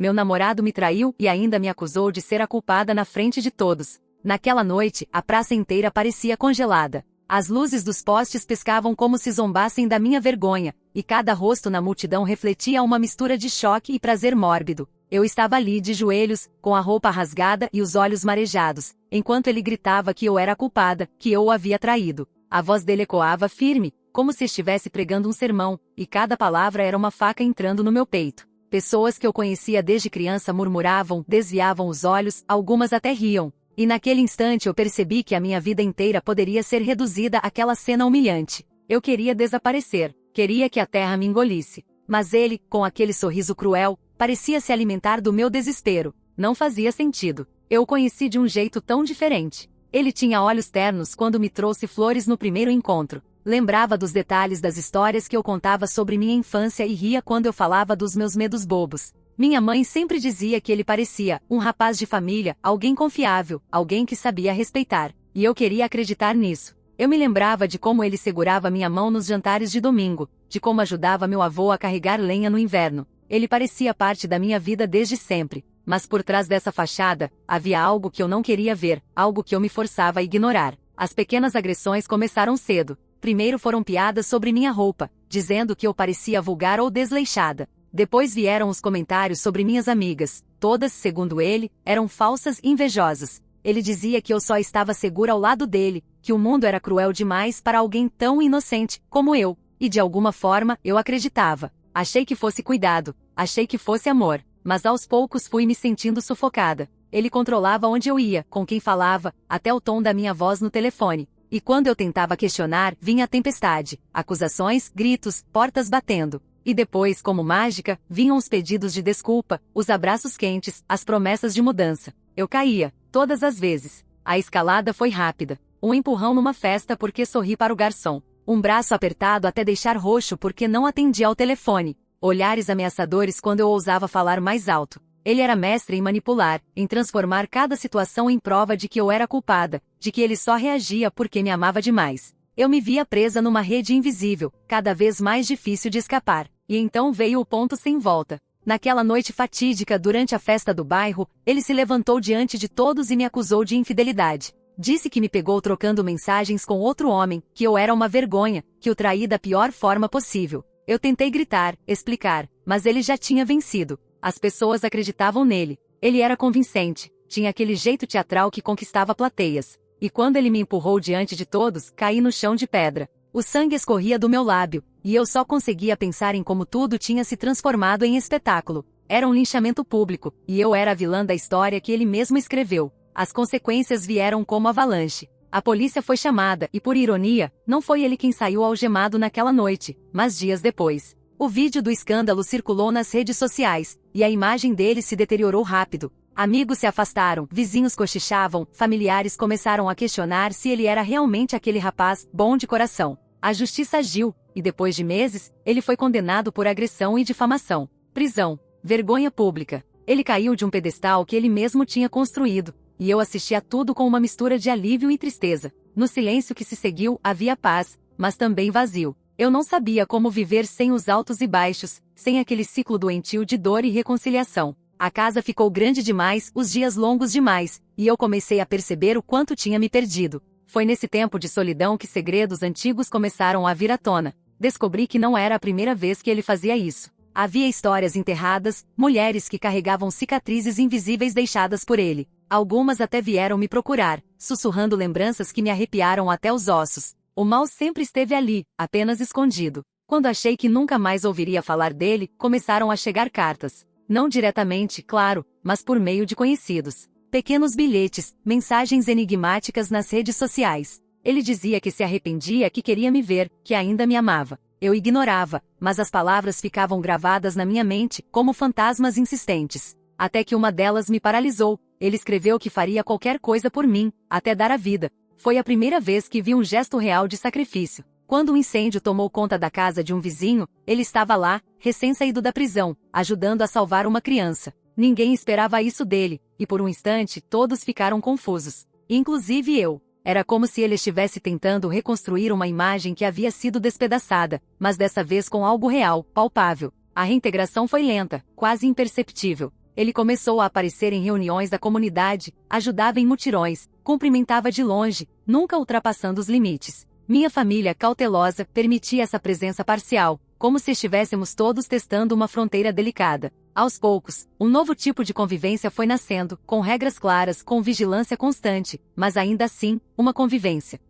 Meu namorado me traiu e ainda me acusou de ser a culpada na frente de todos. Naquela noite, a praça inteira parecia congelada. As luzes dos postes piscavam como se zombassem da minha vergonha, e cada rosto na multidão refletia uma mistura de choque e prazer mórbido. Eu estava ali de joelhos, com a roupa rasgada e os olhos marejados, enquanto ele gritava que eu era a culpada, que eu o havia traído. A voz dele ecoava firme, como se estivesse pregando um sermão, e cada palavra era uma faca entrando no meu peito. Pessoas que eu conhecia desde criança murmuravam, desviavam os olhos, algumas até riam. E naquele instante eu percebi que a minha vida inteira poderia ser reduzida àquela cena humilhante. Eu queria desaparecer, queria que a terra me engolisse. Mas ele, com aquele sorriso cruel, parecia se alimentar do meu desespero. Não fazia sentido. Eu o conheci de um jeito tão diferente. Ele tinha olhos ternos quando me trouxe flores no primeiro encontro. Lembrava dos detalhes das histórias que eu contava sobre minha infância e ria quando eu falava dos meus medos bobos. Minha mãe sempre dizia que ele parecia um rapaz de família, alguém confiável, alguém que sabia respeitar. E eu queria acreditar nisso. Eu me lembrava de como ele segurava minha mão nos jantares de domingo, de como ajudava meu avô a carregar lenha no inverno. Ele parecia parte da minha vida desde sempre. Mas por trás dessa fachada, havia algo que eu não queria ver, algo que eu me forçava a ignorar. As pequenas agressões começaram cedo. Primeiro foram piadas sobre minha roupa, dizendo que eu parecia vulgar ou desleixada. Depois vieram os comentários sobre minhas amigas. Todas, segundo ele, eram falsas e invejosas. Ele dizia que eu só estava segura ao lado dele, que o mundo era cruel demais para alguém tão inocente como eu. E de alguma forma, eu acreditava. Achei que fosse cuidado, achei que fosse amor. Mas aos poucos fui me sentindo sufocada. Ele controlava onde eu ia, com quem falava, até o tom da minha voz no telefone. E quando eu tentava questionar, vinha a tempestade, acusações, gritos, portas batendo. E depois, como mágica, vinham os pedidos de desculpa, os abraços quentes, as promessas de mudança. Eu caía, todas as vezes. A escalada foi rápida. Um empurrão numa festa porque sorri para o garçom. Um braço apertado até deixar roxo porque não atendia ao telefone. Olhares ameaçadores quando eu ousava falar mais alto. Ele era mestre em manipular, em transformar cada situação em prova de que eu era culpada, de que ele só reagia porque me amava demais. Eu me via presa numa rede invisível, cada vez mais difícil de escapar. E então veio o ponto sem volta. Naquela noite fatídica durante a festa do bairro, ele se levantou diante de todos e me acusou de infidelidade. Disse que me pegou trocando mensagens com outro homem, que eu era uma vergonha, que o traí da pior forma possível. Eu tentei gritar, explicar, mas ele já tinha vencido. As pessoas acreditavam nele. Ele era convincente, tinha aquele jeito teatral que conquistava plateias. E quando ele me empurrou diante de todos, caí no chão de pedra. O sangue escorria do meu lábio, e eu só conseguia pensar em como tudo tinha se transformado em espetáculo. Era um linchamento público, e eu era a vilã da história que ele mesmo escreveu. As consequências vieram como avalanche. A polícia foi chamada e, por ironia, não foi ele quem saiu algemado naquela noite, mas dias depois. O vídeo do escândalo circulou nas redes sociais, e a imagem dele se deteriorou rápido. Amigos se afastaram, vizinhos cochichavam, familiares começaram a questionar se ele era realmente aquele rapaz bom de coração. A justiça agiu, e depois de meses, ele foi condenado por agressão e difamação. Prisão. Vergonha pública. Ele caiu de um pedestal que ele mesmo tinha construído. E eu assisti a tudo com uma mistura de alívio e tristeza. No silêncio que se seguiu, havia paz, mas também vazio. Eu não sabia como viver sem os altos e baixos, sem aquele ciclo doentio de dor e reconciliação. A casa ficou grande demais, os dias longos demais, e eu comecei a perceber o quanto tinha me perdido. Foi nesse tempo de solidão que segredos antigos começaram a vir à tona. Descobri que não era a primeira vez que ele fazia isso. Havia histórias enterradas, mulheres que carregavam cicatrizes invisíveis deixadas por ele. Algumas até vieram me procurar, sussurrando lembranças que me arrepiaram até os ossos. O mal sempre esteve ali, apenas escondido. Quando achei que nunca mais ouviria falar dele, começaram a chegar cartas. Não diretamente, claro, mas por meio de conhecidos. Pequenos bilhetes, mensagens enigmáticas nas redes sociais. Ele dizia que se arrependia, que queria me ver, que ainda me amava. Eu ignorava, mas as palavras ficavam gravadas na minha mente, como fantasmas insistentes. Até que uma delas me paralisou. Ele escreveu que faria qualquer coisa por mim, até dar a vida. Foi a primeira vez que vi um gesto real de sacrifício. Quando um incêndio tomou conta da casa de um vizinho, ele estava lá, recém-saído da prisão, ajudando a salvar uma criança. Ninguém esperava isso dele, e por um instante todos ficaram confusos. Inclusive eu. Era como se ele estivesse tentando reconstruir uma imagem que havia sido despedaçada, mas dessa vez com algo real, palpável. A reintegração foi lenta, quase imperceptível. Ele começou a aparecer em reuniões da comunidade, ajudava em mutirões, cumprimentava de longe, nunca ultrapassando os limites. Minha família, cautelosa, permitia essa presença parcial, como se estivéssemos todos testando uma fronteira delicada. Aos poucos, um novo tipo de convivência foi nascendo, com regras claras, com vigilância constante, mas ainda assim, uma convivência.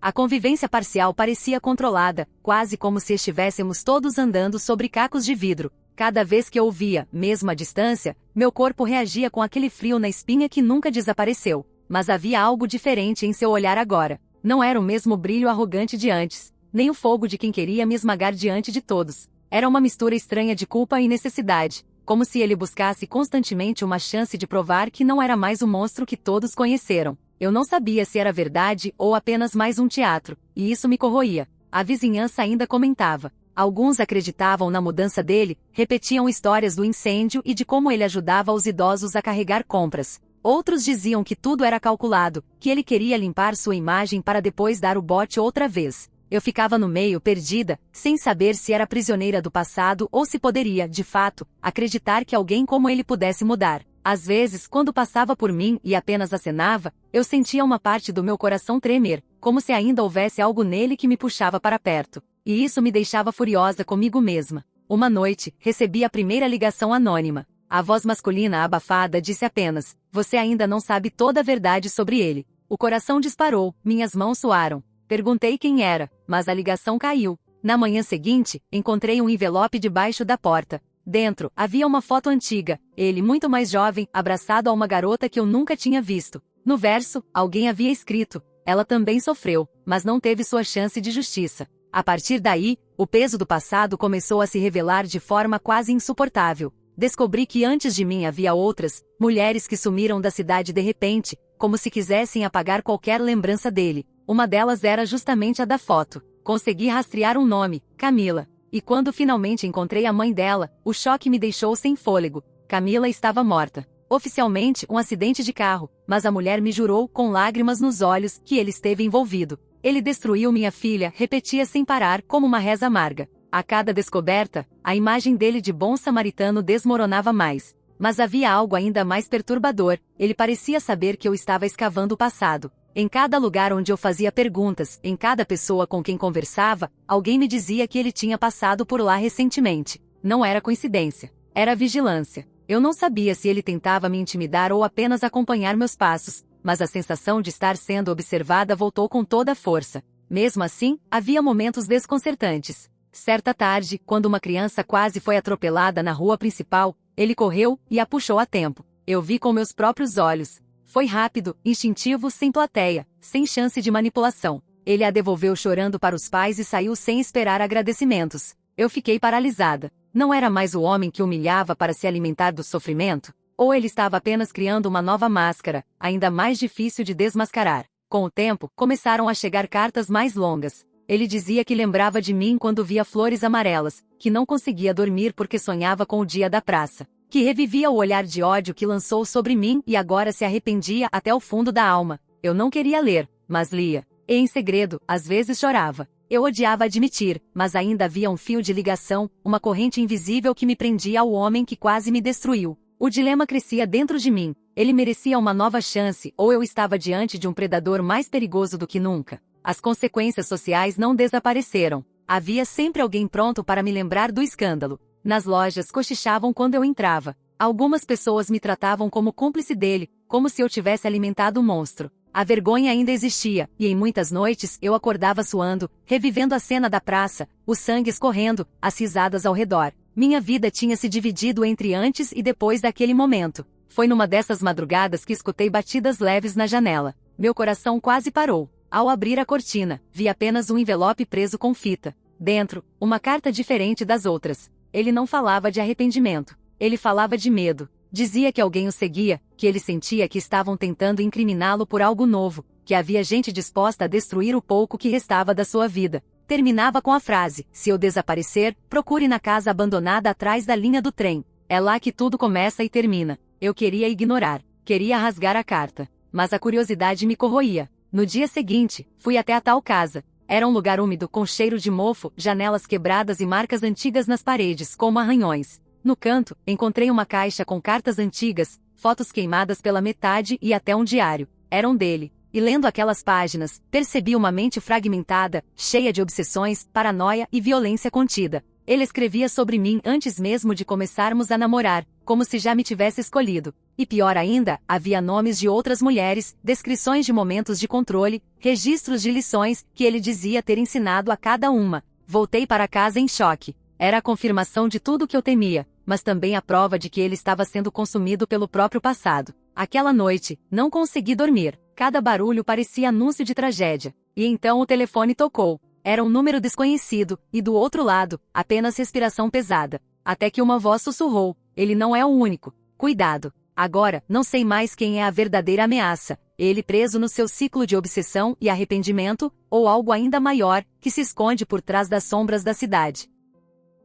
A convivência parcial parecia controlada, quase como se estivéssemos todos andando sobre cacos de vidro. Cada vez que eu o via, mesmo à distância, meu corpo reagia com aquele frio na espinha que nunca desapareceu. Mas havia algo diferente em seu olhar agora. Não era o mesmo brilho arrogante de antes, nem o fogo de quem queria me esmagar diante de todos. Era uma mistura estranha de culpa e necessidade, como se ele buscasse constantemente uma chance de provar que não era mais o monstro que todos conheceram. Eu não sabia se era verdade ou apenas mais um teatro, e isso me corroía. A vizinhança ainda comentava. Alguns acreditavam na mudança dele, repetiam histórias do incêndio e de como ele ajudava os idosos a carregar compras. Outros diziam que tudo era calculado, que ele queria limpar sua imagem para depois dar o bote outra vez. Eu ficava no meio, perdida, sem saber se era prisioneira do passado ou se poderia, de fato, acreditar que alguém como ele pudesse mudar. Às vezes, quando passava por mim e apenas acenava, eu sentia uma parte do meu coração tremer, como se ainda houvesse algo nele que me puxava para perto. E isso me deixava furiosa comigo mesma. Uma noite, recebi a primeira ligação anônima. A voz masculina abafada disse apenas: "Você ainda não sabe toda a verdade sobre ele." O coração disparou, minhas mãos suaram. Perguntei quem era, mas a ligação caiu. Na manhã seguinte, encontrei um envelope debaixo da porta. Dentro, havia uma foto antiga, ele muito mais jovem, abraçado a uma garota que eu nunca tinha visto. No verso, alguém havia escrito: "Ela também sofreu, mas não teve sua chance de justiça." A partir daí, o peso do passado começou a se revelar de forma quase insuportável. Descobri que antes de mim havia outras, mulheres que sumiram da cidade de repente, como se quisessem apagar qualquer lembrança dele. Uma delas era justamente a da foto. Consegui rastrear um nome, Camila. E quando finalmente encontrei a mãe dela, o choque me deixou sem fôlego. Camila estava morta. Oficialmente, um acidente de carro, mas a mulher me jurou, com lágrimas nos olhos, que ele esteve envolvido. "Ele destruiu minha filha", repetia sem parar, como uma reza amarga. A cada descoberta, a imagem dele de bom samaritano desmoronava mais. Mas havia algo ainda mais perturbador, ele parecia saber que eu estava escavando o passado. Em cada lugar onde eu fazia perguntas, em cada pessoa com quem conversava, alguém me dizia que ele tinha passado por lá recentemente. Não era coincidência. Era vigilância. Eu não sabia se ele tentava me intimidar ou apenas acompanhar meus passos, mas a sensação de estar sendo observada voltou com toda a força. Mesmo assim, havia momentos desconcertantes. Certa tarde, quando uma criança quase foi atropelada na rua principal, ele correu e a puxou a tempo. Eu vi com meus próprios olhos. Foi rápido, instintivo, sem plateia, sem chance de manipulação. Ele a devolveu chorando para os pais e saiu sem esperar agradecimentos. Eu fiquei paralisada. Não era mais o homem que humilhava para se alimentar do sofrimento? Ou ele estava apenas criando uma nova máscara, ainda mais difícil de desmascarar? Com o tempo, começaram a chegar cartas mais longas. Ele dizia que lembrava de mim quando via flores amarelas, que não conseguia dormir porque sonhava com o dia da praça, que revivia o olhar de ódio que lançou sobre mim e agora se arrependia até o fundo da alma. Eu não queria ler, mas lia. E em segredo, às vezes chorava. Eu odiava admitir, mas ainda havia um fio de ligação, uma corrente invisível que me prendia ao homem que quase me destruiu. O dilema crescia dentro de mim. Ele merecia uma nova chance, ou eu estava diante de um predador mais perigoso do que nunca. As consequências sociais não desapareceram. Havia sempre alguém pronto para me lembrar do escândalo. Nas lojas cochichavam quando eu entrava. Algumas pessoas me tratavam como cúmplice dele, como se eu tivesse alimentado um monstro. A vergonha ainda existia, e em muitas noites eu acordava suando, revivendo a cena da praça, o sangue escorrendo, as risadas ao redor. Minha vida tinha se dividido entre antes e depois daquele momento. Foi numa dessas madrugadas que escutei batidas leves na janela. Meu coração quase parou. Ao abrir a cortina, vi apenas um envelope preso com fita. Dentro, uma carta diferente das outras. Ele não falava de arrependimento. Ele falava de medo. Dizia que alguém o seguia, que ele sentia que estavam tentando incriminá-lo por algo novo, que havia gente disposta a destruir o pouco que restava da sua vida. Terminava com a frase: "Se eu desaparecer, procure na casa abandonada atrás da linha do trem. É lá que tudo começa e termina." Eu queria ignorar. Queria rasgar a carta. Mas a curiosidade me corroía. No dia seguinte, fui até a tal casa. Era um lugar úmido com cheiro de mofo, janelas quebradas e marcas antigas nas paredes, como arranhões. No canto, encontrei uma caixa com cartas antigas, fotos queimadas pela metade e até um diário. Eram dele. E lendo aquelas páginas, percebi uma mente fragmentada, cheia de obsessões, paranoia e violência contida. Ele escrevia sobre mim antes mesmo de começarmos a namorar, como se já me tivesse escolhido. E pior ainda, havia nomes de outras mulheres, descrições de momentos de controle, registros de lições que ele dizia ter ensinado a cada uma. Voltei para casa em choque. Era a confirmação de tudo o que eu temia, mas também a prova de que ele estava sendo consumido pelo próprio passado. Aquela noite, não consegui dormir. Cada barulho parecia anúncio de tragédia. E então o telefone tocou. Era um número desconhecido, e do outro lado, apenas respiração pesada. Até que uma voz sussurrou: ele não é o único. Cuidado. Agora, não sei mais quem é a verdadeira ameaça. Ele preso no seu ciclo de obsessão e arrependimento, ou algo ainda maior, que se esconde por trás das sombras da cidade.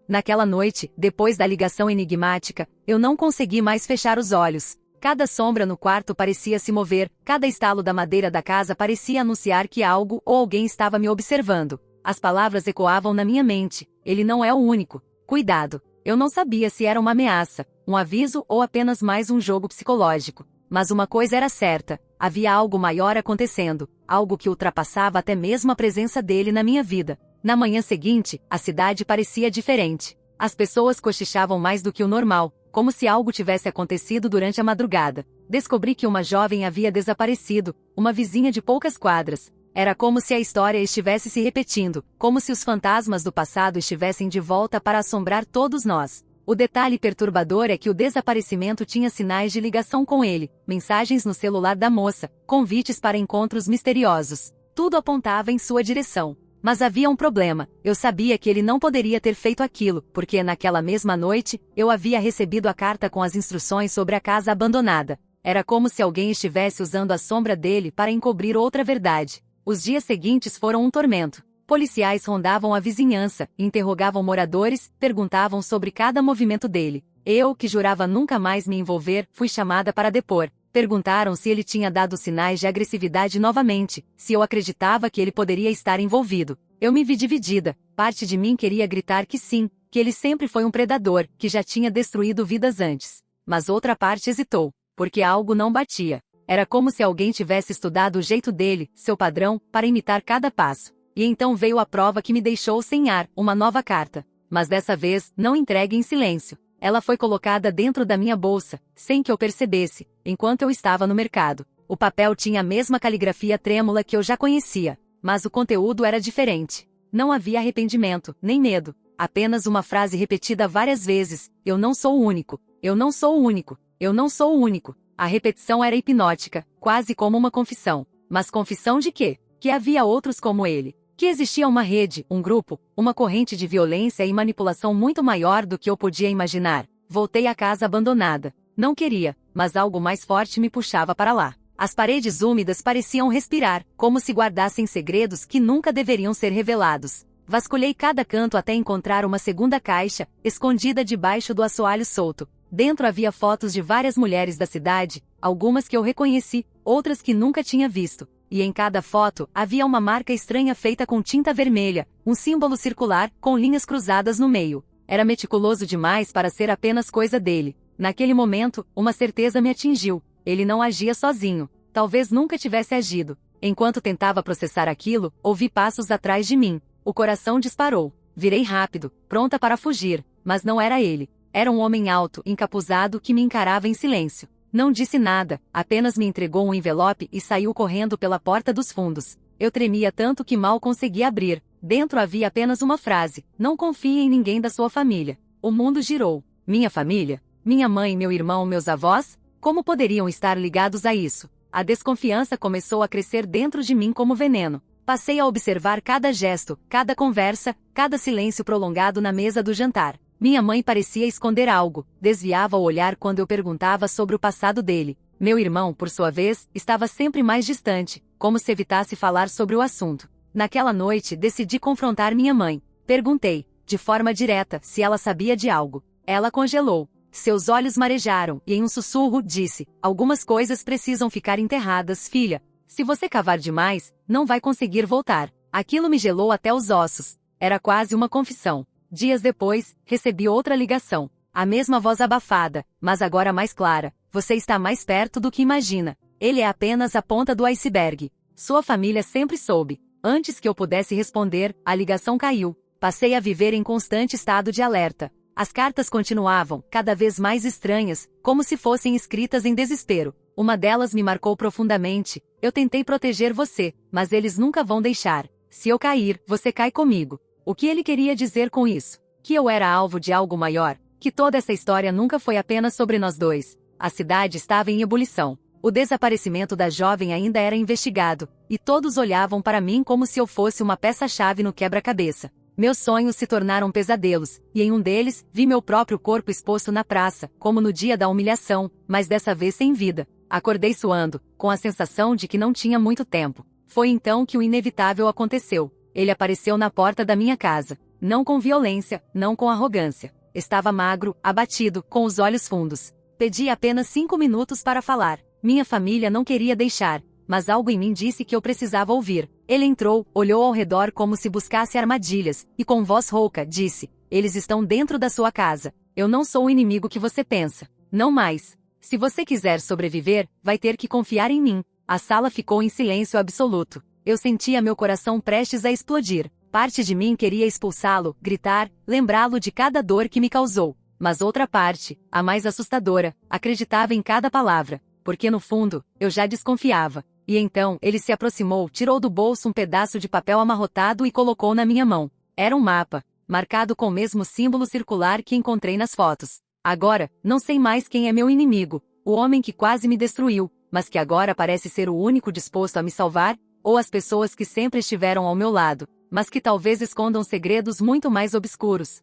Naquela noite, depois da ligação enigmática, eu não consegui mais fechar os olhos. Cada sombra no quarto parecia se mover, cada estalo da madeira da casa parecia anunciar que algo ou alguém estava me observando. As palavras ecoavam na minha mente: ele não é o único. Cuidado. Eu não sabia se era uma ameaça, um aviso ou apenas mais um jogo psicológico. Mas uma coisa era certa: havia algo maior acontecendo, algo que ultrapassava até mesmo a presença dele na minha vida. Na manhã seguinte, a cidade parecia diferente. As pessoas cochichavam mais do que o normal, como se algo tivesse acontecido durante a madrugada. Descobri que uma jovem havia desaparecido, uma vizinha de poucas quadras. Era como se a história estivesse se repetindo, como se os fantasmas do passado estivessem de volta para assombrar todos nós. O detalhe perturbador é que o desaparecimento tinha sinais de ligação com ele, mensagens no celular da moça, convites para encontros misteriosos. Tudo apontava em sua direção. Mas havia um problema: eu sabia que ele não poderia ter feito aquilo, porque naquela mesma noite, eu havia recebido a carta com as instruções sobre a casa abandonada. Era como se alguém estivesse usando a sombra dele para encobrir outra verdade. Os dias seguintes foram um tormento. Policiais rondavam a vizinhança, interrogavam moradores, perguntavam sobre cada movimento dele. Eu, que jurava nunca mais me envolver, fui chamada para depor. Perguntaram se ele tinha dado sinais de agressividade novamente, se eu acreditava que ele poderia estar envolvido. Eu me vi dividida. Parte de mim queria gritar que sim, que ele sempre foi um predador, que já tinha destruído vidas antes. Mas outra parte hesitou, porque algo não batia. Era como se alguém tivesse estudado o jeito dele, seu padrão, para imitar cada passo. E então veio a prova que me deixou sem ar, uma nova carta. Mas dessa vez, não entregue em silêncio. Ela foi colocada dentro da minha bolsa, sem que eu percebesse, enquanto eu estava no mercado. O papel tinha a mesma caligrafia trêmula que eu já conhecia, mas o conteúdo era diferente. Não havia arrependimento, nem medo. Apenas uma frase repetida várias vezes: eu não sou o único, eu não sou o único, eu não sou o único. A repetição era hipnótica, quase como uma confissão. Mas confissão de quê? Que havia outros como ele. Que existia uma rede, um grupo, uma corrente de violência e manipulação muito maior do que eu podia imaginar. Voltei à casa abandonada. Não queria, mas algo mais forte me puxava para lá. As paredes úmidas pareciam respirar, como se guardassem segredos que nunca deveriam ser revelados. Vasculhei cada canto até encontrar uma segunda caixa, escondida debaixo do assoalho solto. Dentro havia fotos de várias mulheres da cidade, algumas que eu reconheci, outras que nunca tinha visto. E em cada foto, havia uma marca estranha feita com tinta vermelha, um símbolo circular, com linhas cruzadas no meio. Era meticuloso demais para ser apenas coisa dele. Naquele momento, uma certeza me atingiu: ele não agia sozinho. Talvez nunca tivesse agido. Enquanto tentava processar aquilo, ouvi passos atrás de mim. O coração disparou. Virei rápido, pronta para fugir, mas não era ele. Era um homem alto, encapuzado, que me encarava em silêncio. Não disse nada, apenas me entregou um envelope e saiu correndo pela porta dos fundos. Eu tremia tanto que mal consegui abrir. Dentro havia apenas uma frase: não confie em ninguém da sua família. O mundo girou. Minha família? Minha mãe, meu irmão, meus avós? Como poderiam estar ligados a isso? A desconfiança começou a crescer dentro de mim como veneno. Passei a observar cada gesto, cada conversa, cada silêncio prolongado na mesa do jantar. Minha mãe parecia esconder algo, desviava o olhar quando eu perguntava sobre o passado dele. Meu irmão, por sua vez, estava sempre mais distante, como se evitasse falar sobre o assunto. Naquela noite, decidi confrontar minha mãe. Perguntei, de forma direta, se ela sabia de algo. Ela congelou. Seus olhos marejaram e, em um sussurro, disse: algumas coisas precisam ficar enterradas, filha. Se você cavar demais, não vai conseguir voltar. Aquilo me gelou até os ossos. Era quase uma confissão. Dias depois, recebi outra ligação. A mesma voz abafada, mas agora mais clara. Você está mais perto do que imagina. Ele é apenas a ponta do iceberg. Sua família sempre soube. Antes que eu pudesse responder, a ligação caiu. Passei a viver em constante estado de alerta. As cartas continuavam, cada vez mais estranhas, como se fossem escritas em desespero. Uma delas me marcou profundamente. Eu tentei proteger você, mas eles nunca vão deixar. Se eu cair, você cai comigo. O que ele queria dizer com isso? Que eu era alvo de algo maior? Que toda essa história nunca foi apenas sobre nós dois? A cidade estava em ebulição. O desaparecimento da jovem ainda era investigado, e todos olhavam para mim como se eu fosse uma peça-chave no quebra-cabeça. Meus sonhos se tornaram pesadelos, e em um deles, vi meu próprio corpo exposto na praça, como no dia da humilhação, mas dessa vez sem vida. Acordei suando, com a sensação de que não tinha muito tempo. Foi então que o inevitável aconteceu. Ele apareceu na porta da minha casa. Não com violência, não com arrogância. Estava magro, abatido, com os olhos fundos. Pedi apenas 5 minutos para falar. Minha família não queria deixar, mas algo em mim disse que eu precisava ouvir. Ele entrou, olhou ao redor como se buscasse armadilhas, e com voz rouca, disse: eles estão dentro da sua casa. Eu não sou o inimigo que você pensa. Não mais. Se você quiser sobreviver, vai ter que confiar em mim. A sala ficou em silêncio absoluto. Eu sentia meu coração prestes a explodir. Parte de mim queria expulsá-lo, gritar, lembrá-lo de cada dor que me causou. Mas outra parte, a mais assustadora, acreditava em cada palavra. Porque no fundo, eu já desconfiava. E então, ele se aproximou, tirou do bolso um pedaço de papel amarrotado e colocou na minha mão. Era um mapa, marcado com o mesmo símbolo circular que encontrei nas fotos. Agora, não sei mais quem é meu inimigo, o homem que quase me destruiu, mas que agora parece ser o único disposto a me salvar, ou as pessoas que sempre estiveram ao meu lado, mas que talvez escondam segredos muito mais obscuros.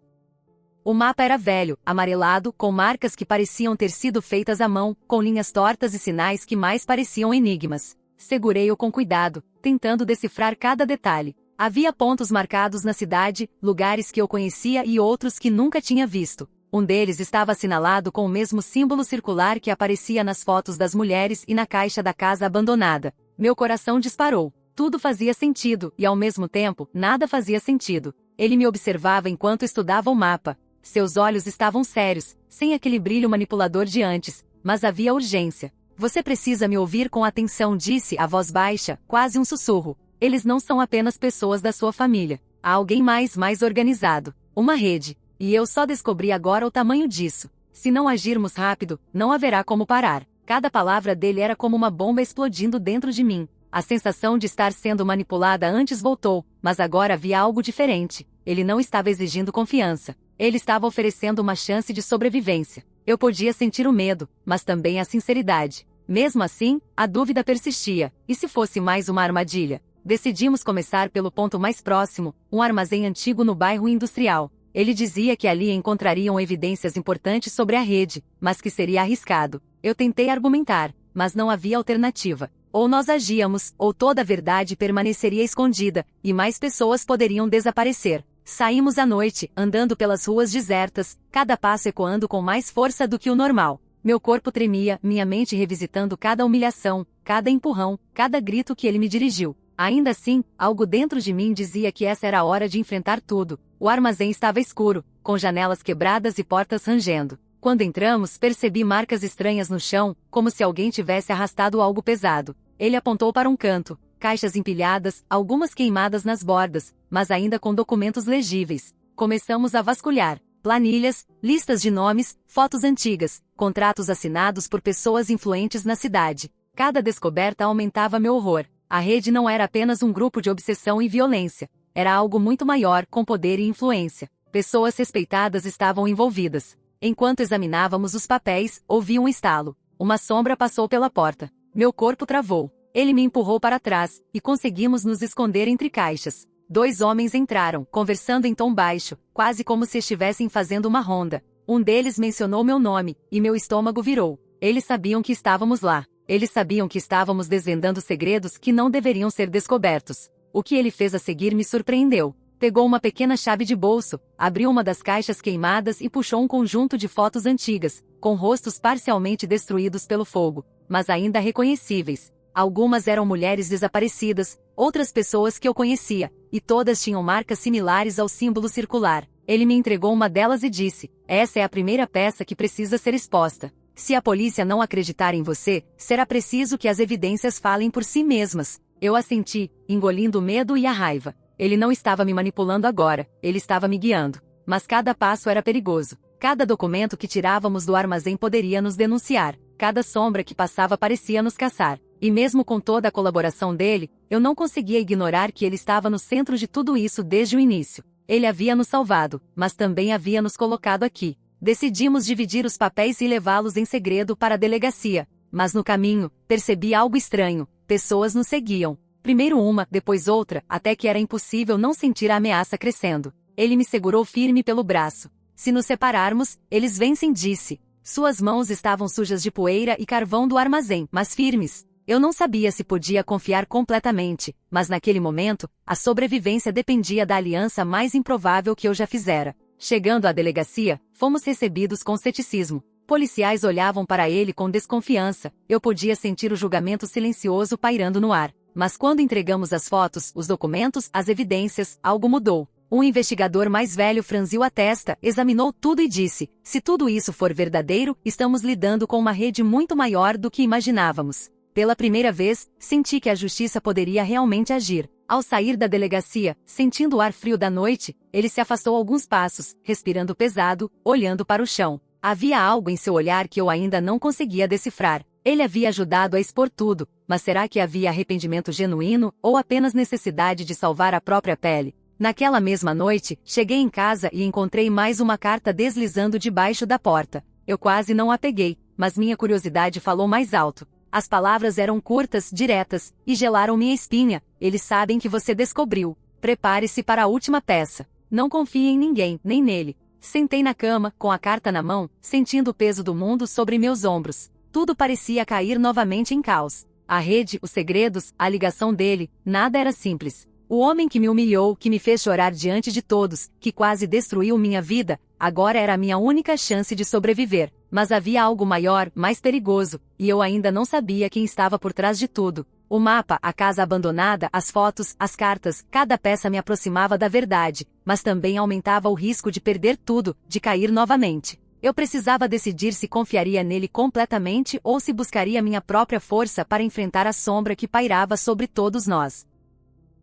O mapa era velho, amarelado, com marcas que pareciam ter sido feitas à mão, com linhas tortas e sinais que mais pareciam enigmas. Segurei-o com cuidado, tentando decifrar cada detalhe. Havia pontos marcados na cidade, lugares que eu conhecia e outros que nunca tinha visto. Um deles estava assinalado com o mesmo símbolo circular que aparecia nas fotos das mulheres e na caixa da casa abandonada. Meu coração disparou. Tudo fazia sentido, e ao mesmo tempo, nada fazia sentido. Ele me observava enquanto estudava o mapa. Seus olhos estavam sérios, sem aquele brilho manipulador de antes, mas havia urgência. Você precisa me ouvir com atenção, disse a voz baixa, quase um sussurro. Eles não são apenas pessoas da sua família. Há alguém mais organizado. Uma rede. E eu só descobri agora o tamanho disso. Se não agirmos rápido, não haverá como parar. Cada palavra dele era como uma bomba explodindo dentro de mim. A sensação de estar sendo manipulada antes voltou, mas agora havia algo diferente. Ele não estava exigindo confiança. Ele estava oferecendo uma chance de sobrevivência. Eu podia sentir o medo, mas também a sinceridade. Mesmo assim, a dúvida persistia. E se fosse mais uma armadilha? Decidimos começar pelo ponto mais próximo, um armazém antigo no bairro industrial. Ele dizia que ali encontrariam evidências importantes sobre a rede, mas que seria arriscado. Eu tentei argumentar, mas não havia alternativa. Ou nós agíamos, ou toda a verdade permaneceria escondida, e mais pessoas poderiam desaparecer. Saímos à noite, andando pelas ruas desertas, cada passo ecoando com mais força do que o normal. Meu corpo tremia, minha mente revisitando cada humilhação, cada empurrão, cada grito que ele me dirigiu. Ainda assim, algo dentro de mim dizia que essa era a hora de enfrentar tudo. O armazém estava escuro, com janelas quebradas e portas rangendo. Quando entramos, percebi marcas estranhas no chão, como se alguém tivesse arrastado algo pesado. Ele apontou para um canto. Caixas empilhadas, algumas queimadas nas bordas, mas ainda com documentos legíveis. Começamos a vasculhar. Planilhas, listas de nomes, fotos antigas, contratos assinados por pessoas influentes na cidade. Cada descoberta aumentava meu horror. A rede não era apenas um grupo de obsessão e violência. Era algo muito maior, com poder e influência. Pessoas respeitadas estavam envolvidas. Enquanto examinávamos os papéis, ouvi um estalo. Uma sombra passou pela porta. Meu corpo travou. Ele me empurrou para trás, e conseguimos nos esconder entre caixas. 2 homens entraram, conversando em tom baixo, quase como se estivessem fazendo uma ronda. Um deles mencionou meu nome, e meu estômago virou. Eles sabiam que estávamos lá. Eles sabiam que estávamos desvendando segredos que não deveriam ser descobertos. O que ele fez a seguir me surpreendeu. Pegou uma pequena chave de bolso, abriu uma das caixas queimadas e puxou um conjunto de fotos antigas, com rostos parcialmente destruídos pelo fogo, mas ainda reconhecíveis. Algumas eram mulheres desaparecidas, outras pessoas que eu conhecia, e todas tinham marcas similares ao símbolo circular. Ele me entregou uma delas e disse: essa é a primeira peça que precisa ser exposta. Se a polícia não acreditar em você, será preciso que as evidências falem por si mesmas. Eu assenti, engolindo o medo e a raiva. Ele não estava me manipulando agora, ele estava me guiando. Mas cada passo era perigoso. Cada documento que tirávamos do armazém poderia nos denunciar. Cada sombra que passava parecia nos caçar. E mesmo com toda a colaboração dele, eu não conseguia ignorar que ele estava no centro de tudo isso desde o início. Ele havia nos salvado, mas também havia nos colocado aqui. Decidimos dividir os papéis e levá-los em segredo para a delegacia. Mas no caminho, percebi algo estranho. Pessoas nos seguiam. Primeiro uma, depois outra, até que era impossível não sentir a ameaça crescendo. Ele me segurou firme pelo braço. Se nos separarmos, eles vencem, disse. Suas mãos estavam sujas de poeira e carvão do armazém, mas firmes. Eu não sabia se podia confiar completamente, mas naquele momento, a sobrevivência dependia da aliança mais improvável que eu já fizera. Chegando à delegacia, fomos recebidos com ceticismo. Policiais olhavam para ele com desconfiança. Eu podia sentir o julgamento silencioso pairando no ar. Mas quando entregamos as fotos, os documentos, as evidências, algo mudou. Um investigador mais velho franziu a testa, examinou tudo e disse: se tudo isso for verdadeiro, estamos lidando com uma rede muito maior do que imaginávamos. Pela primeira vez, senti que a justiça poderia realmente agir. Ao sair da delegacia, sentindo o ar frio da noite, ele se afastou alguns passos, respirando pesado, olhando para o chão. Havia algo em seu olhar que eu ainda não conseguia decifrar. Ele havia ajudado a expor tudo, mas será que havia arrependimento genuíno, ou apenas necessidade de salvar a própria pele? Naquela mesma noite, cheguei em casa e encontrei mais uma carta deslizando debaixo da porta. Eu quase não a peguei, mas minha curiosidade falou mais alto. As palavras eram curtas, diretas, e gelaram minha espinha. Eles sabem que você descobriu. Prepare-se para a última peça. Não confie em ninguém, nem nele. Sentei na cama, com a carta na mão, sentindo o peso do mundo sobre meus ombros. Tudo parecia cair novamente em caos. A rede, os segredos, a ligação dele, nada era simples. O homem que me humilhou, que me fez chorar diante de todos, que quase destruiu minha vida, agora era a minha única chance de sobreviver. Mas havia algo maior, mais perigoso, e eu ainda não sabia quem estava por trás de tudo. O mapa, a casa abandonada, as fotos, as cartas, cada peça me aproximava da verdade, mas também aumentava o risco de perder tudo, de cair novamente. Eu precisava decidir se confiaria nele completamente ou se buscaria minha própria força para enfrentar a sombra que pairava sobre todos nós.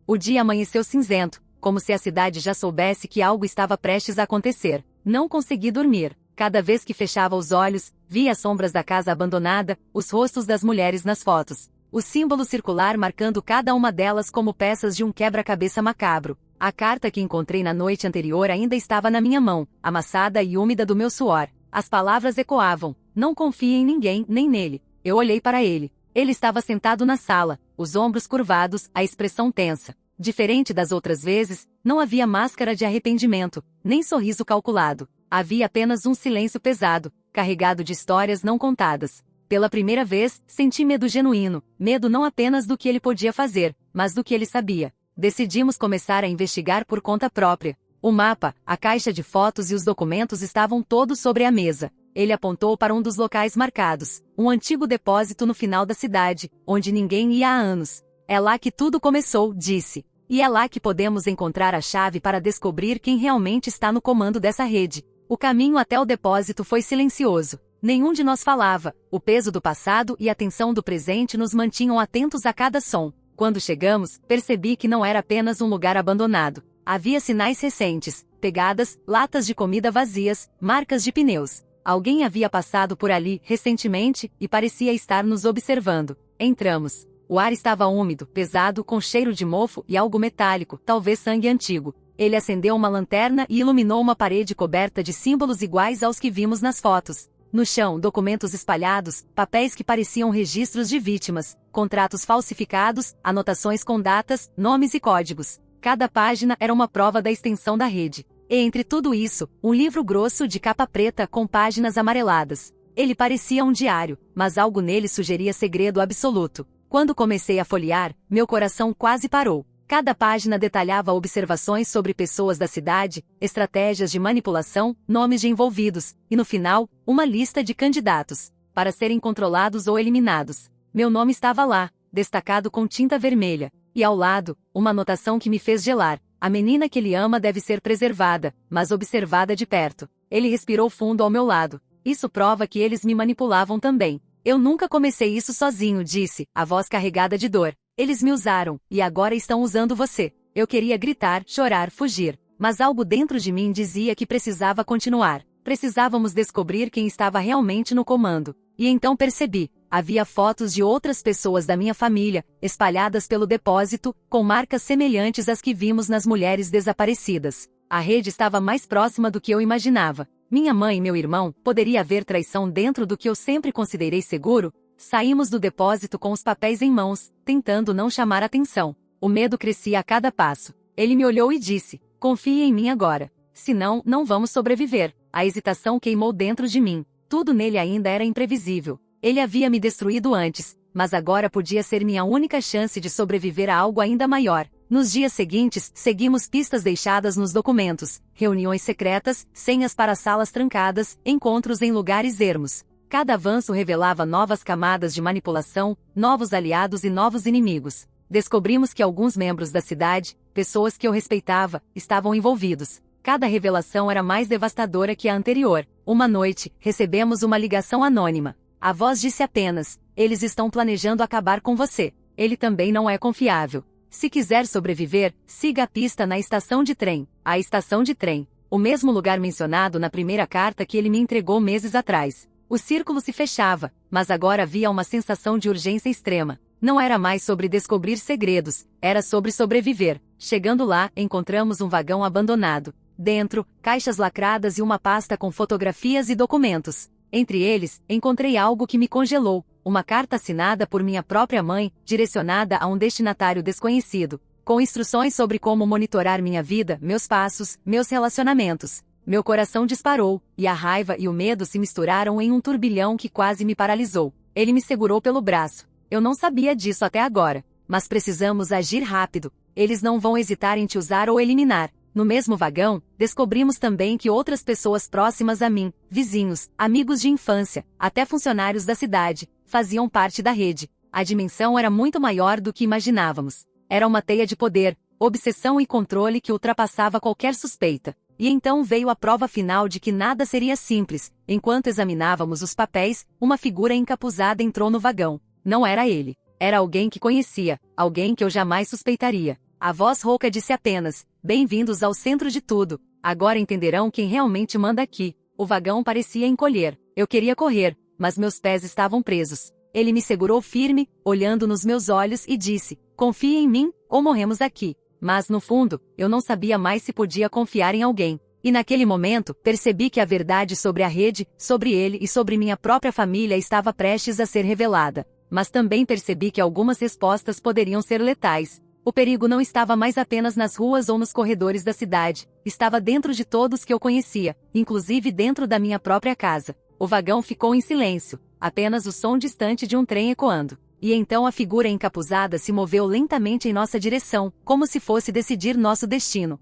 O dia amanheceu cinzento, como se a cidade já soubesse que algo estava prestes a acontecer. Não consegui dormir. Cada vez que fechava os olhos, via as sombras da casa abandonada, os rostos das mulheres nas fotos. O símbolo circular marcando cada uma delas como peças de um quebra-cabeça macabro. A carta que encontrei na noite anterior ainda estava na minha mão, amassada e úmida do meu suor. As palavras ecoavam: não confie em ninguém, nem nele. Eu olhei para ele. Ele estava sentado na sala, os ombros curvados, a expressão tensa. Diferente das outras vezes, não havia máscara de arrependimento, nem sorriso calculado. Havia apenas um silêncio pesado, carregado de histórias não contadas. Pela primeira vez, senti medo genuíno, medo não apenas do que ele podia fazer, mas do que ele sabia. Decidimos começar a investigar por conta própria. O mapa, a caixa de fotos e os documentos estavam todos sobre a mesa. Ele apontou para um dos locais marcados, um antigo depósito no final da cidade, onde ninguém ia há anos. É lá que tudo começou, disse. E é lá que podemos encontrar a chave para descobrir quem realmente está no comando dessa rede. O caminho até o depósito foi silencioso. Nenhum de nós falava. O peso do passado e a tensão do presente nos mantinham atentos a cada som. Quando chegamos, percebi que não era apenas um lugar abandonado. Havia sinais recentes, pegadas, latas de comida vazias, marcas de pneus. Alguém havia passado por ali recentemente e parecia estar nos observando. Entramos. O ar estava úmido, pesado, com cheiro de mofo e algo metálico, talvez sangue antigo. Ele acendeu uma lanterna e iluminou uma parede coberta de símbolos iguais aos que vimos nas fotos. No chão, documentos espalhados, papéis que pareciam registros de vítimas, contratos falsificados, anotações com datas, nomes e códigos. Cada página era uma prova da extensão da rede. E entre tudo isso, um livro grosso de capa preta com páginas amareladas. Ele parecia um diário, mas algo nele sugeria segredo absoluto. Quando comecei a folhear, meu coração quase parou. Cada página detalhava observações sobre pessoas da cidade, estratégias de manipulação, nomes de envolvidos, e no final, uma lista de candidatos, para serem controlados ou eliminados. Meu nome estava lá, destacado com tinta vermelha, e ao lado, uma anotação que me fez gelar. A menina que ele ama deve ser preservada, mas observada de perto. Ele respirou fundo ao meu lado. Isso prova que eles me manipulavam também. Eu nunca comecei isso sozinho, disse, a voz carregada de dor. Eles me usaram, e agora estão usando você. Eu queria gritar, chorar, fugir. Mas algo dentro de mim dizia que precisava continuar. Precisávamos descobrir quem estava realmente no comando. E então percebi. Havia fotos de outras pessoas da minha família, espalhadas pelo depósito, com marcas semelhantes às que vimos nas mulheres desaparecidas. A rede estava mais próxima do que eu imaginava. Minha mãe e meu irmão, poderia haver traição dentro do que eu sempre considerei seguro? Saímos do depósito com os papéis em mãos, tentando não chamar atenção. O medo crescia a cada passo. Ele me olhou e disse, confie em mim agora. Senão, não vamos sobreviver. A hesitação queimou dentro de mim. Tudo nele ainda era imprevisível. Ele havia me destruído antes, mas agora podia ser minha única chance de sobreviver a algo ainda maior. Nos dias seguintes, seguimos pistas deixadas nos documentos, reuniões secretas, senhas para salas trancadas, encontros em lugares ermos. Cada avanço revelava novas camadas de manipulação, novos aliados e novos inimigos. Descobrimos que alguns membros da cidade, pessoas que eu respeitava, estavam envolvidos. Cada revelação era mais devastadora que a anterior. Uma noite, recebemos uma ligação anônima. A voz disse apenas, eles estão planejando acabar com você. Ele também não é confiável. Se quiser sobreviver, siga a pista na estação de trem. A estação de trem. O mesmo lugar mencionado na primeira carta que ele me entregou meses atrás. O círculo se fechava, mas agora havia uma sensação de urgência extrema. Não era mais sobre descobrir segredos, era sobre sobreviver. Chegando lá, encontramos um vagão abandonado. Dentro, caixas lacradas e uma pasta com fotografias e documentos. Entre eles, encontrei algo que me congelou. Uma carta assinada por minha própria mãe, direcionada a um destinatário desconhecido, com instruções sobre como monitorar minha vida, meus passos, meus relacionamentos. Meu coração disparou, e a raiva e o medo se misturaram em um turbilhão que quase me paralisou. Ele me segurou pelo braço. Eu não sabia disso até agora. Mas precisamos agir rápido. Eles não vão hesitar em te usar ou eliminar. No mesmo vagão, descobrimos também que outras pessoas próximas a mim, vizinhos, amigos de infância, até funcionários da cidade, faziam parte da rede. A dimensão era muito maior do que imaginávamos. Era uma teia de poder, obsessão e controle que ultrapassava qualquer suspeita. E então veio a prova final de que nada seria simples. Enquanto examinávamos os papéis, uma figura encapuzada entrou no vagão. Não era ele. Era alguém que conhecia, alguém que eu jamais suspeitaria. A voz rouca disse apenas, bem-vindos ao centro de tudo. Agora entenderão quem realmente manda aqui. O vagão parecia encolher. Eu queria correr, mas meus pés estavam presos. Ele me segurou firme, olhando nos meus olhos e disse, confie em mim, ou morremos aqui. Mas no fundo, eu não sabia mais se podia confiar em alguém. E naquele momento, percebi que a verdade sobre a rede, sobre ele e sobre minha própria família estava prestes a ser revelada. Mas também percebi que algumas respostas poderiam ser letais. O perigo não estava mais apenas nas ruas ou nos corredores da cidade, estava dentro de todos que eu conhecia, inclusive dentro da minha própria casa. O vagão ficou em silêncio, apenas o som distante de um trem ecoando. E então a figura encapuzada se moveu lentamente em nossa direção, como se fosse decidir nosso destino.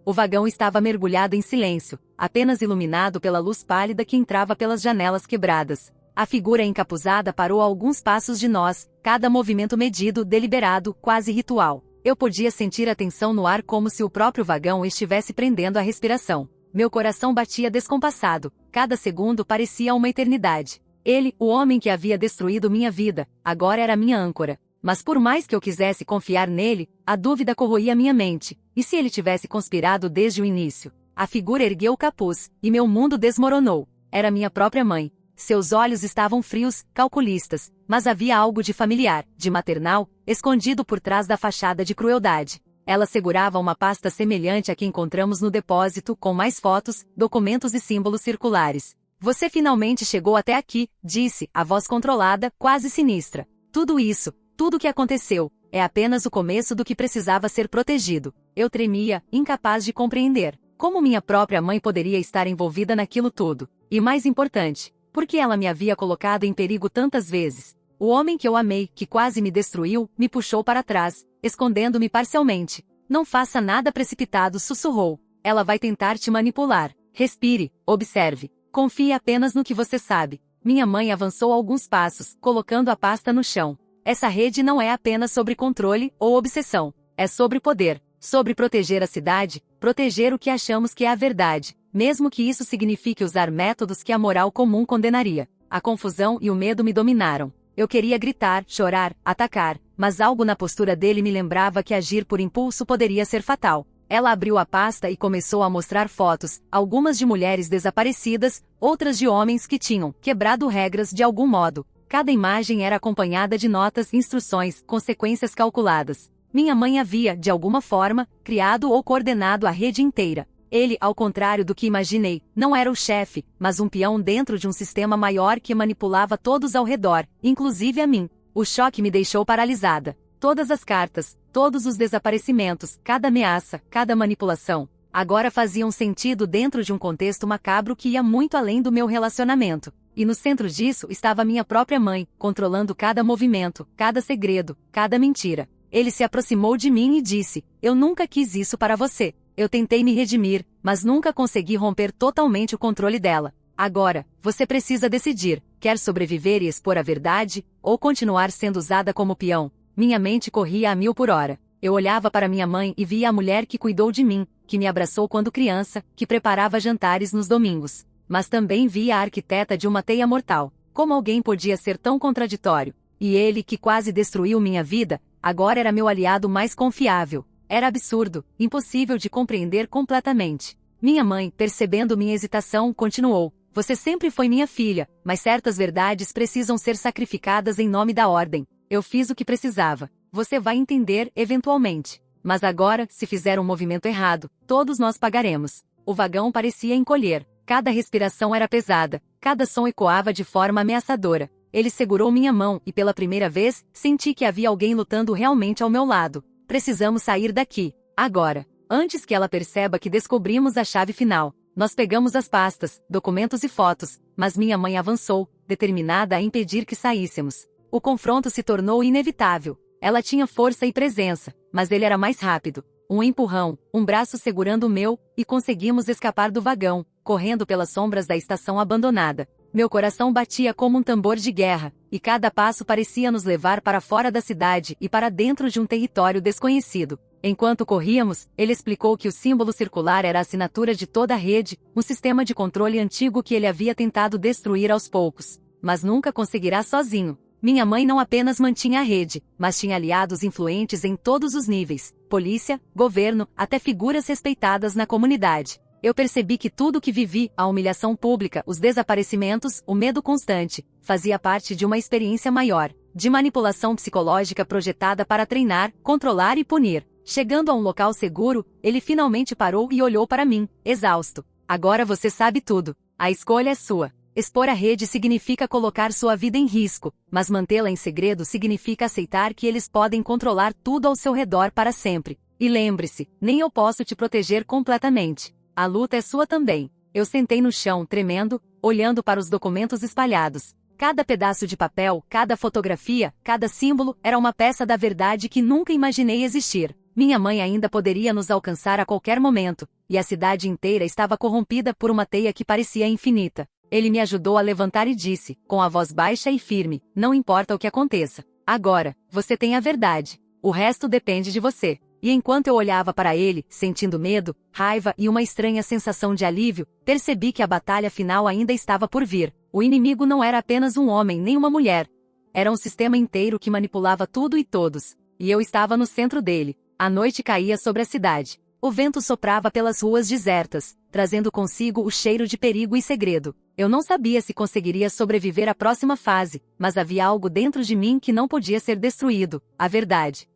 O vagão estava mergulhado em silêncio, apenas iluminado pela luz pálida que entrava pelas janelas quebradas. A figura encapuzada parou a alguns passos de nós, cada movimento medido, deliberado, quase ritual. Eu podia sentir a tensão no ar como se o próprio vagão estivesse prendendo a respiração. Meu coração batia descompassado, cada segundo parecia uma eternidade. Ele, o homem que havia destruído minha vida, agora era minha âncora. Mas por mais que eu quisesse confiar nele, a dúvida corroía minha mente. E se ele tivesse conspirado desde o início? A figura ergueu o capuz, e meu mundo desmoronou. Era minha própria mãe. Seus olhos estavam frios, calculistas, mas havia algo de familiar, de maternal, escondido por trás da fachada de crueldade. Ela segurava uma pasta semelhante à que encontramos no depósito, com mais fotos, documentos e símbolos circulares. Você finalmente chegou até aqui, disse, a voz controlada, quase sinistra. Tudo isso, tudo o que aconteceu, é apenas o começo do que precisava ser protegido. Eu tremia, incapaz de compreender. Como minha própria mãe poderia estar envolvida naquilo tudo? E mais importante, por que ela me havia colocado em perigo tantas vezes? O homem que eu amei, que quase me destruiu, me puxou para trás, escondendo-me parcialmente. Não faça nada precipitado, sussurrou. Ela vai tentar te manipular. Respire, observe. Confie apenas no que você sabe. Minha mãe avançou alguns passos, colocando a pasta no chão. Essa rede não é apenas sobre controle ou obsessão. É sobre poder. Sobre proteger a cidade, proteger o que achamos que é a verdade, mesmo que isso signifique usar métodos que a moral comum condenaria. A confusão e o medo me dominaram. Eu queria gritar, chorar, atacar, mas algo na postura dele me lembrava que agir por impulso poderia ser fatal. Ela abriu a pasta e começou a mostrar fotos, algumas de mulheres desaparecidas, outras de homens que tinham quebrado regras de algum modo. Cada imagem era acompanhada de notas, instruções, consequências calculadas. Minha mãe havia, de alguma forma, criado ou coordenado a rede inteira. Ele, ao contrário do que imaginei, não era o chefe, mas um peão dentro de um sistema maior que manipulava todos ao redor, inclusive a mim. O choque me deixou paralisada. Todas as cartas, todos os desaparecimentos, cada ameaça, cada manipulação, agora faziam sentido dentro de um contexto macabro que ia muito além do meu relacionamento. E no centro disso estava minha própria mãe, controlando cada movimento, cada segredo, cada mentira. Ele se aproximou de mim e disse: "Eu nunca quis isso para você. Eu tentei me redimir, mas nunca consegui romper totalmente o controle dela. Agora, você precisa decidir, quer sobreviver e expor a verdade, ou continuar sendo usada como peão?" Minha mente corria a 1000 por hora. Eu olhava para minha mãe e via a mulher que cuidou de mim, que me abraçou quando criança, que preparava jantares nos domingos. Mas também via a arquiteta de uma teia mortal. Como alguém podia ser tão contraditório? E ele, que quase destruiu minha vida, agora era meu aliado mais confiável. Era absurdo, impossível de compreender completamente. Minha mãe, percebendo minha hesitação, continuou: "Você sempre foi minha filha, mas certas verdades precisam ser sacrificadas em nome da ordem. Eu fiz o que precisava. Você vai entender, eventualmente. Mas agora, se fizer um movimento errado, todos nós pagaremos." O vagão parecia encolher. Cada respiração era pesada, cada som ecoava de forma ameaçadora. Ele segurou minha mão e pela primeira vez, senti que havia alguém lutando realmente ao meu lado. "Precisamos sair daqui, agora, antes que ela perceba que descobrimos a chave final." Nós pegamos as pastas, documentos e fotos, mas minha mãe avançou, determinada a impedir que saíssemos. O confronto se tornou inevitável. Ela tinha força e presença, mas ele era mais rápido. Um empurrão, um braço segurando o meu, e conseguimos escapar do vagão, correndo pelas sombras da estação abandonada. Meu coração batia como um tambor de guerra, e cada passo parecia nos levar para fora da cidade e para dentro de um território desconhecido. Enquanto corríamos, ele explicou que o símbolo circular era a assinatura de toda a rede, um sistema de controle antigo que ele havia tentado destruir aos poucos. Mas nunca conseguirá sozinho. Minha mãe não apenas mantinha a rede, mas tinha aliados influentes em todos os níveis: polícia, governo, até figuras respeitadas na comunidade. Eu percebi que tudo o que vivi, a humilhação pública, os desaparecimentos, o medo constante, fazia parte de uma experiência maior, de manipulação psicológica projetada para treinar, controlar e punir. Chegando a um local seguro, ele finalmente parou e olhou para mim, exausto. "Agora você sabe tudo. A escolha é sua. Expor a rede significa colocar sua vida em risco, mas mantê-la em segredo significa aceitar que eles podem controlar tudo ao seu redor para sempre. E lembre-se, nem eu posso te proteger completamente. A luta é sua também." Eu sentei no chão, tremendo, olhando para os documentos espalhados. Cada pedaço de papel, cada fotografia, cada símbolo, era uma peça da verdade que nunca imaginei existir. Minha mãe ainda poderia nos alcançar a qualquer momento, e a cidade inteira estava corrompida por uma teia que parecia infinita. Ele me ajudou a levantar e disse, com a voz baixa e firme: "Não importa o que aconteça. Agora, você tem a verdade. O resto depende de você." E enquanto eu olhava para ele, sentindo medo, raiva e uma estranha sensação de alívio, percebi que a batalha final ainda estava por vir. O inimigo não era apenas um homem nem uma mulher. Era um sistema inteiro que manipulava tudo e todos. E eu estava no centro dele. A noite caía sobre a cidade. O vento soprava pelas ruas desertas, trazendo consigo o cheiro de perigo e segredo. Eu não sabia se conseguiria sobreviver à próxima fase, mas havia algo dentro de mim que não podia ser destruído: a verdade.